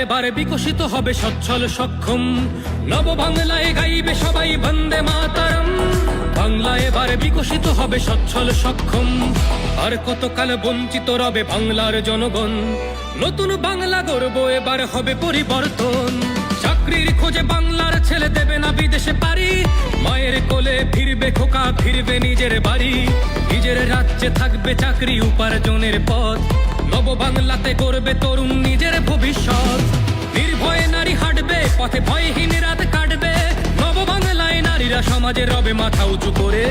এবার বিকশিত হবে সচ্ছল সক্ষম, নব বাংলায় গাইবে সবাই বন্দে মাতরম। বাংলা এবার বিকশিত হবে সচ্ছল সক্ষম, আর কতকাল বঞ্চিত রবে বাংলার জনগণ। নতুন বাংলা গর্ব এবার হবে পরিবর্তন। চাকরির খোঁজে বাংলার ছেলে দেবে না বিদেশে পারি, মায়ের কোলে ফিরবে খোকা, ফিরবে নিজের বাড়ি। নিজের রাজ্যে থাকবে চাকরি উপার্জনের পথ, নব বাংলাতে করবে তরুণ নিজের ভবিষ্যৎ। নির্ভয়ে নারী হাঁটবে পথে, ভয়হীন রাত কাটবে। নব বাংলায় নারীরা সমাজে রবে মাথা উঁচু করে।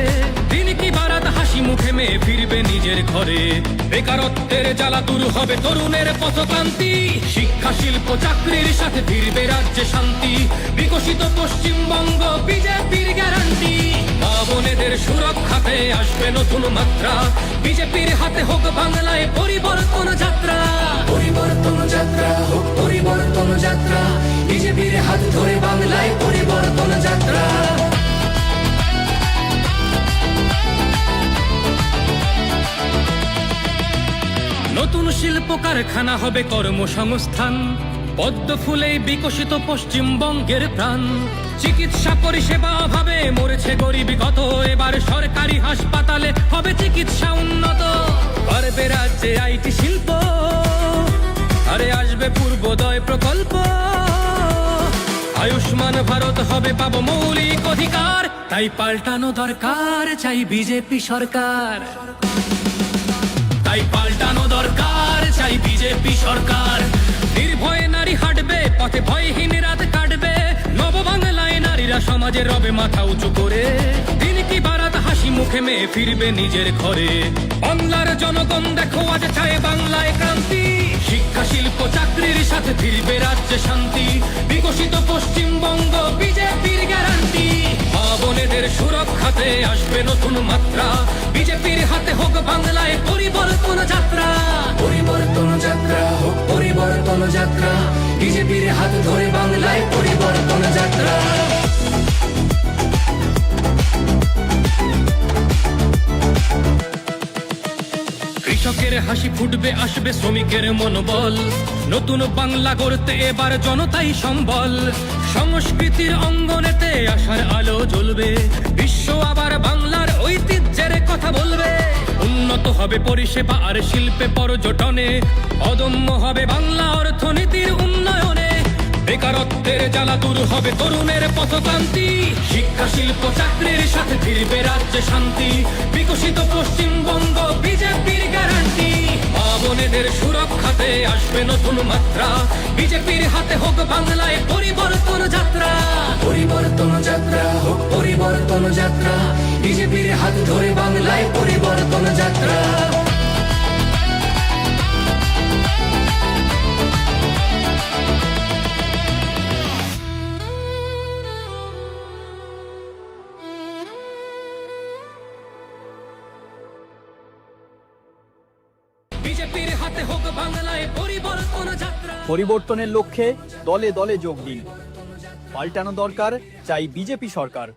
দিন কি বারাত হাসি মুখে মেয়ে ফিরবে নিজের ঘরে। বেকারত্বের জ্বালা দূর হবে তরুণের পথক্রান্তি, শিক্ষা শিল্প চাকরির সাথে ফিরবে রাজ্যে শান্তি। বিকশিত পশ্চিমবঙ্গ বিজেপির গ্যারান্টি, মা বোনেদের সুরক্ষাতে আসবে নতুন মাত্রা। বিজেপির হাতে হোক বাংলায় পরিবর্তন যাত্রা। পরিবর্তন যাত্রা হোক পরিবর্তন যাত্রা, বিজেপির হাত ধরে বাংলায় পরিবর্তন যাত্রা। নতুন শিল্প কারখানা হবে কর্মসংস্থান, পদ্ম ফুলেই বিকশিত পশ্চিমবঙ্গের প্রাণ। চিকিৎসা পরিষেবা অভাবে মরেছে গরিবী কত, এবার সরকারি হাসপাতালে হবে চিকিৎসা উন্নত। পারবে রাজ্যে আইটি শিল্প, আরে আসবে পূর্বোদয় প্রকল্প। আয়ুষ্মান ভারত হবে পাবো মৌলিক অধিকার, তাই পাল্টানো দরকার চাই বিজেপি সরকার। তাই পাল্টানো দরকার চাই বিজেপি সরকার। নির্ভয়ে নারী হাঁটবে পথে, ভয়হীন রাত কাটবে। নব বাংলায় নারীরা সমাজে রবে মাথা উঁচু করে। দিন কি বারাত হাসি মুখে মেয়ে ফিরবে নিজের ঘরে। বাংলার জনগণ দেখো আজ চায় বাংলায় ক্রান্তি, শিক্ষা শিল্প চাকরির সাথে ফিরবে রাজ্যে শান্তি। বিকশিত পশ্চিমবঙ্গ বিজেপির গ্যারান্টি, মা বোনেদের সুরক্ষাতে আসবে নতুন মাত্রা। বিজেপির হাতে হোক বাংলায় পরিবর্তন যাত্রা। পরিবর্তন যাত্রা হোক পরিবর্তন যাত্রা, বিজেপির হাত ধরে বাংলায় পরিবর্তন যাত্রা। কৃষকের হাসি ফুটবে, আসবে শ্রমিকের মনোবল। নতুন বাংলা গড়তে এবার জনতাই সম্বল। সংস্কৃতির অঙ্গনেতে আশার আলো জ্বলবে, বিশ্ব আবার বাংলার ঐতিহ্যের কথা বলবে। উন্নত হবে পরিষেবা আর শিল্পে পর্যটনে, অদম্য হবে বাংলা অর্থনীতির উন্নয়নে। বেকারত্বের জ্বালা দূর হবে তরুণের পথক্রান্তি, শিক্ষা শিল্প চাকরির সাথে ফিরবে রাজ্যে শান্তি। বিকশিত পশ্চিমবঙ্গ বিজেপির গ্যারান্টি, মা বোনেদের সুরক্ষাতে আসবে নতুন মাত্রা। বিজেপির হাতে হোক বাংলায় পরিবর্তন যাত্রা। পরিবর্তন যাত্রা হোক পরিবর্তন যাত্রা, বিজেপির হাত ধরে বাংলায় পরিবর্তন যাত্রা। বিজেপির হাতে হোক বাংলায় পরিবর্তন যাত্রা। পরিবর্তনের লক্ষ্যে দলে দলে যোগ দিন। পাল্টানো দরকার চাই বিজেপি সরকার।